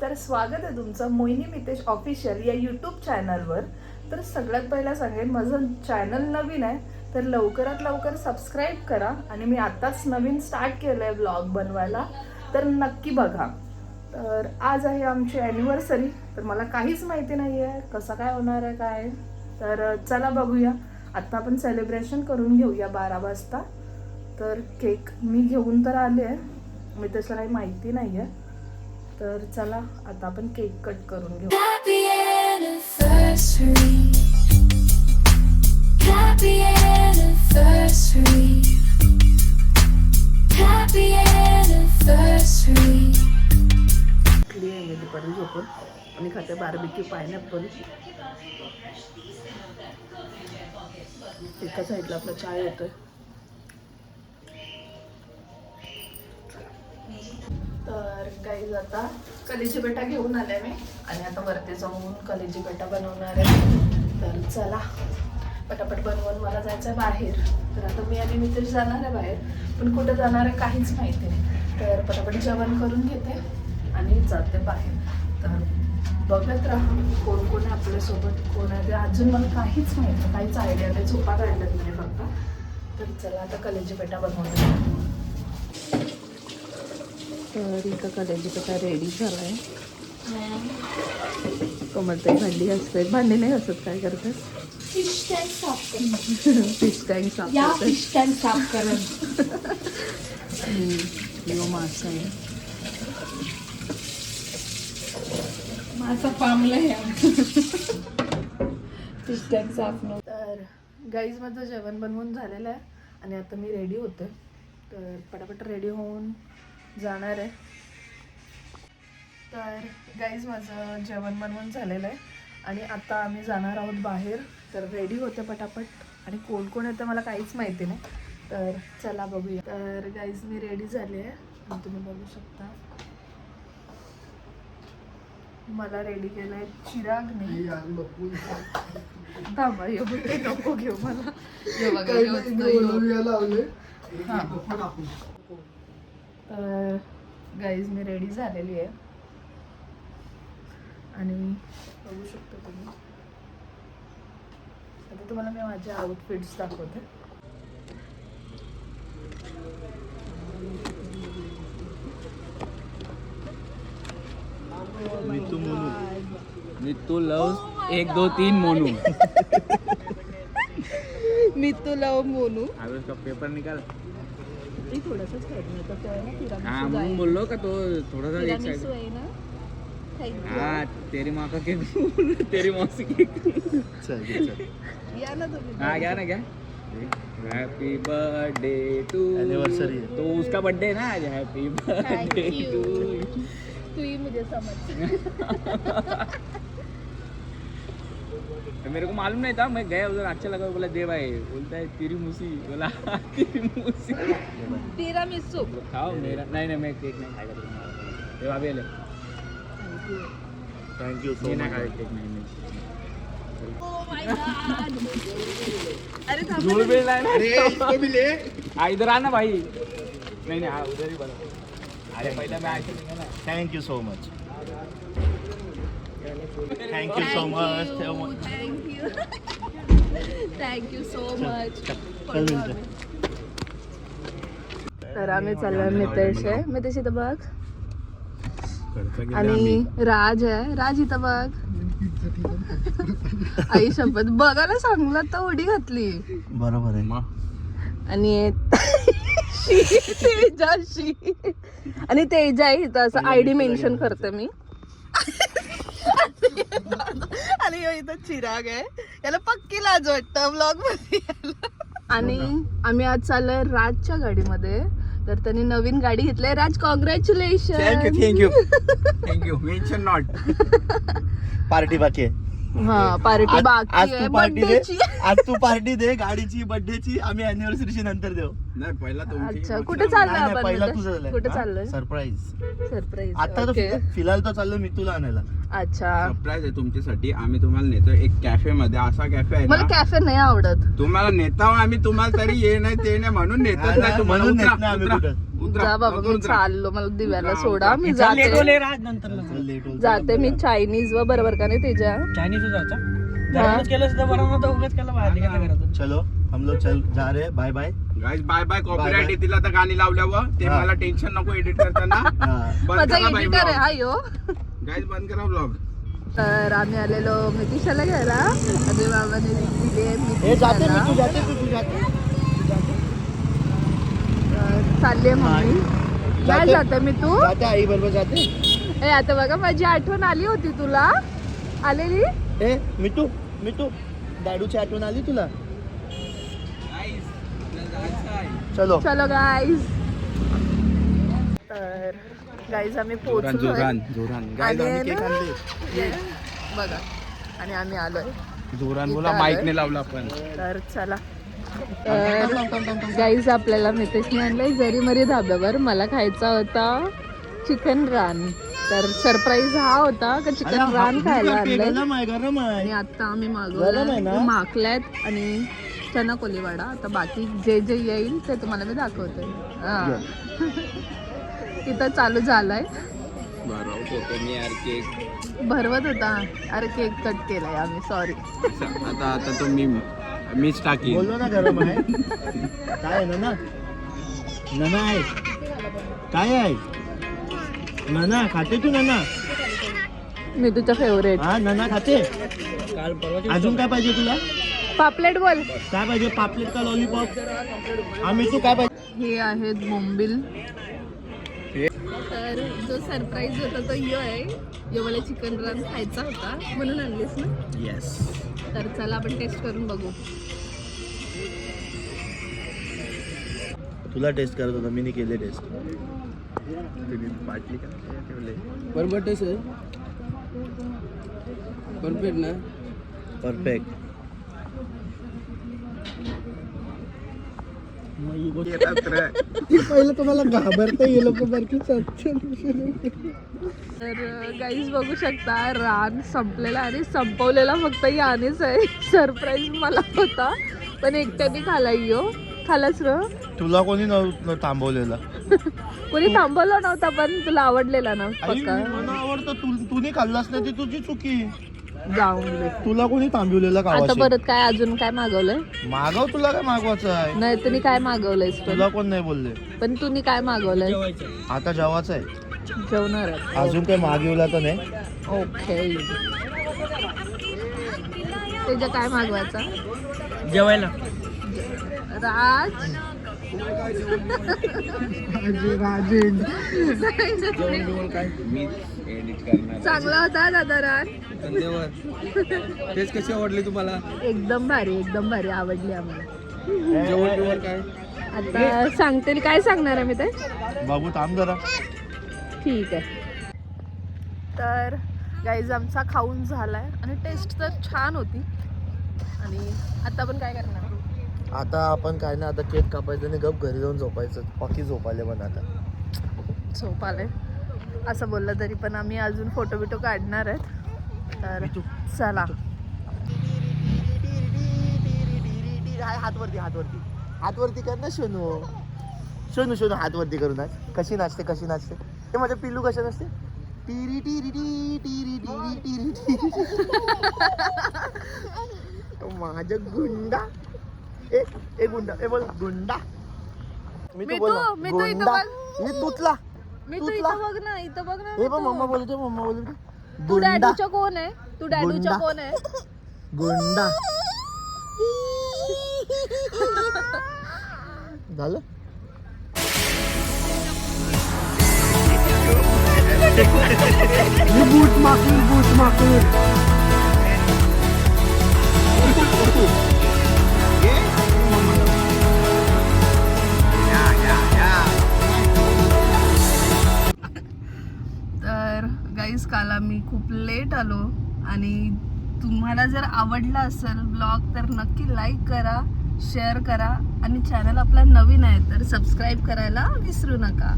तर स्वागत आहे तुमचं मोहिनी मितेश ऑफिशियल या यूट्यूब चॅनलवर. तर सगळ्यात पहिला सांगेन, माझं चॅनल नवीन आहे तर लवकरात लवकर सबस्क्राईब करा. आणि मी आताच नवीन स्टार्ट केलं आहे ब्लॉग बनवायला, तर नक्की बघा. तर आज आहे आमची ॲनिव्हर्सरी, तर मला काहीच माहिती नाही आहे कसं काय होणार आहे काय. तर चला बघूया. आत्ता आपण सेलिब्रेशन करून घेऊया 12 वाजता. तर केक मी घेऊन तर आले आहे, मी तसं काही माहिती नाही आहे. तर चला आता आपण केक कट करून घेऊ. Happy anniversary. Happy anniversary. Happy anniversary. उठली आहे मी दुपारी झोपून आणि खाते बार्बिक्यू पायनॅपल. एका साईडला आपला चाय होतोय. तर काही आता कलेजी पेटा घेऊन आले मी आणि आता वरती जाऊन कलेजी पेटा बनवणार आहे. तर चला पटापट बनवून मला जायचं आहे बाहेर. तर आता मी आणि मित्र जाणार आहे बाहेर, पण कुठं जाणार आहे काहीच माहिती नाही. तर पटापट जेवण करून घेते आणि जाते बाहेर. तर बघत राहा कोण कोण आहे आपल्यासोबत, कोण आहे ते अजून मला काहीच माहिती नाही, काहीच आयडिया नाही. झोपा काढल्यात म्हणजे फक्त. तर चला आता कलेजी पेटा बनवून. तर इथं कलेजी पेटा रेडी झाला आहे. कमलताई भांडी घासते. भांडी नाही घासत, काय करतात? Fish tank साफ कर. फिश टँक साफ या करते. fish tank साफ कर. किंवा मासा आहे. माझा पामला आहे. फिश टँक साफ न. तर गाईज माझं जेवण बनवून झालेलं आहे आणि आता मी रेडी होते. तर पटापट रेडी होऊन जाणार आहे. तर गाईज माझं जेवण बनवून झालेलं आहे आणि आता आम्ही जाणार आहोत बाहेर. तर रेडी होते पटापट आणि कोण कोण येतं मला काहीच माहिती नाही. तर चला बघूया. तर गाईज मी रेडी झाले आहे आणि तुम्ही बघू शकता मला रेडी केलं आहे चिरागने. थांबा एवढे नको घेऊ मला. तर गाईज मी रेडी झालेली आहे आणि बघू शकता तुम्ही. आता तुम्हाला मी माझे आउटफिट्स दाखवते. मित्तू लव 1 2 3 मोनू. मित्तू लव मोनू. अब उसका पेपर निकाल. मी थोडंसंच खायचं तर तो आहे ना तिरामिसू हाँ जाए. मोनू बोल लो का तो थोड़ा सा एक तिरामिसू साइड. आहे ना खायचं. हाँ तेरी माँ का केक तेरी मौसी केक. या ना तुम्ही. हाँ क्या ना क्या हैप्पी बर्थडे टू Anniversary है. तो उसका बर्थडे है ना आज. Happy birthday Thank you. Too. तू ही मुझे समझ. तो मेरे को मालूम नहीं था, मैं गया उधर अच्छा लगा, बोला दे भाई. बोलता है तेरी मूसी. बोला तेरी मूसी. तिरामिसू. खाओ मेरा. नहीं मैं केक नहीं खाएगा. ये भाभी ले. थैंक यू सो ये ना मच. खाए केक नहीं. Oh my God. अरे थांब झूल ना. भी लाना. अरे इसको भी ले. इधर आना भाई. नहीं हाँ उधर ही बना. अरे पहले मैं आके निकला. Thank you so much. Thank you so much. Thank you so much. चल मिळते. तर आम्ही चाललोय मितेश आहे. मितेश इथं बघ. आणि राज आहे. राज इथं बघ. आई शपथ बघायला सांगला तर उडी घातली. बरोबर आहे. आणि तेजाशी आणि तेजा आहे इथं असं आयडी मेन्शन करते मी. आणि इथं चिराग आहे. याला पक्की लाज वाटतं ब्लॉग मध्ये यायला. आणि आम्ही आज चाललोय राजच्या गाडीमध्ये. तर त्यांनी नवीन गाडी घेतली. Raj congratulation. Thank you mention not. Party बाकी आहे. हा पार्टी आज बाकी आहे तू पार्टी दे. बर्थडेची. आज तू पार्टी दे गाडीची बर्थडेची. आम्ही अॅनिव्हर्सरीची नंतर देऊ. नाही पहिला अच्छा कुठे चाललोय नाही, पहिला आपण? तुझं झालंय. कुठे हा? चाललोय? सरप्राईज. सरप्राईज. आता तर फिलहाल तर चाललो मी तुला आणायला. अच्छा सरप्राईज आहे तुमच्यासाठी. आम्ही तुम्हाला नेतो एक कॅफे मध्ये. असा कॅफे आहे मला ना, कॅफे नाही आवडत. तुम्हाला नेता आम्ही. तुम्हाला तरी ये नाही ते नाही म्हणून नेतो. हा ना, म्हणून नेत नाही आम्ही कुठं. जा बाबा मी चाललो, मला दिव्याला सोडा, मी चल, लेट जाते होले राज नंतर लेट होत जाते मी चायनीज व बरोबर का नाही त्याच्या. चायनीज जायचा घरातच केलं सुद्धा बरं नव्हतं, उगाच केलं बाहेर निघायचं घरातून. चलो हम लोग चल जा रहे bye bye. Guys bye bye. Bye copyright bye. येतील आता गाणी लावल्यावर ते हा. मला टेन्शन नको एडिट करताना. बंद माझा करा बाई एडिटर आहे vlog. हा यो. गाईज बंद करा ब्लॉग. तर आम्ही आलेलो मितिशाला घ्यायला, आणि बाबाने दिले ए जाते मी, तू मितिशाला. जाते तू जाते चालले मम्मी. काय जाते मी तू? जाते आई बरोबर जाते. ए आता बघा माझी आठवण आली होती तुला, आलेली. ए मिठू दाडूची आठवण आली तुला. चलो चलो गाईज. तर गाईज आम्ही पोहोचलो जोरान गाईज आम्ही केक आणले. बघा, आणि आम्ही आलोय. जोरान बोला, इथं माईक आलोय. ने लावला आपण. तर चला. तर गाईज आपल्याला मितेशने आणलंय जरीमरी धाब्यावर. मला खायचा होता चिकन रान, तर सरप्राईज हा होता का चिकन रान खायला आणलंय. गरम आहे गरम आहे. आणि आता आम्ही गरम आहे ना? मागल्यात आणि चना कोलीवाडा. आता बाकी जे जे येईल ते तुम्हाला मी दाखवते. हा. तिथं चालू झालाय, बरं होतो मी यार केक. भरवत होता. अरे केक कट केलाय आम्ही, सॉरी. आता तो मीच टाकी. बोललो ना गरम आहे. काय आहे ना नना आहे, काय आहे नना खाते तू नना? मी तुझ्या फेवरेट. हा नना खाते. काल परवा अजून काय पाहिजे तुला? पापलेट बोल. काय पाहिजे? पापलेट का लॉलीपॉप? आम्ही तू काय पाहिजे? हे आहेत बोंबील. तर जो सरप्राईज होता तो यो आहे. यो मला चिकन रन खायचा होता म्हणून आणलीस ना. येस. तर चला आपण टेस्ट करून बघू. तुला टेस्ट करत होता, मी नाही केले टेस्ट. बाटली का ठेवले. बरोबर टेस्ट आहे, परफेक्ट ना. परफेक्ट. पहिलं तुम्हाला घाबरता ये लोक बारकी. तर गाईज बघू शकता रान संपलेला आणि संपवलेला फक्त यानेच आहे. सरप्राईज मला होता पण एकट्याने खाला. यो खालाच ना. तुला कोणी नव्हतं थांबवलेलं. कोणी थांबवला नव्हता पण तुला आवडलेला ना आई, पक्का. मला आवडतं. तू नाही खाल्लास नाही ती तुझी चुकी. जाऊन दे. तुला कोणी थांबवलेलं आता गावाशी? परत काय अजून काय मागवलंय? मागव, तुला काय मागवायचं आहे? नाही तुम्ही काय मागवलंयस पण? तुला कोण नाही बोलले. पण तुम्ही काय मागवलंय? आता जेवायचं आहे. जेवणार आहे. अजून काही मागवला तर नाही. ओके. त्याच्या काय मागवायचा? जेवायला राज. मी एडिट करणार. चांगला होता दादा राज. धन्यवाद. टेस्ट कशी आवडली तुम्हाला? एकदम भारी, एकदम भारी, आवडली आम्हाला. जेवण बिवण काय? आता सांगतील काय सांगणार आहे मी ते. बाबू थांब जरा. ठीक आहे. तर गाईज आमचा खाऊन झालाय आणि टेस्ट तर छान होती. आणि आता आपण काय करणार? आता आपण काय ना, आता केक कापायचं आणि गप घरी जाऊन झोपायचं. बाकी झोपायला पण आता झोप आले असं बोललं तरी पण आम्ही अजून फोटो बिटो काढणार आहेत. तर चला. हातवरती हातवरती हातवरती कर ना सोनू. सोनू सोनू हातवरती करू नाच. कशी नाचते कशी नाचते. ते माझं पिल्लू कशा नसते. टिरी टिरी टी टिरी टिरी टिरी टिरी. माझं गुंडा. ए गुंडा. ए बोल गुंडा. मी तू इथं बघ. मी तुतला. मी तू इथं बघ ना, इथं बघ ना. हे बघ मम्मा बोलते, मम्मा बोलते. तू डॅडूच्या कोण आहे? तू डॅडूच्या गुंडा. कोण आहे? गुंडा. झालं. बूट माकूर. तर गाईज काल आम्ही खूप लेट आलो आणि तुम्हाला जर आवडला असेल ब्लॉग तर नक्की लाईक करा, शेअर करा आणि चॅनल आपला नवीन आहे तर सबस्क्राईब करायला विसरू नका.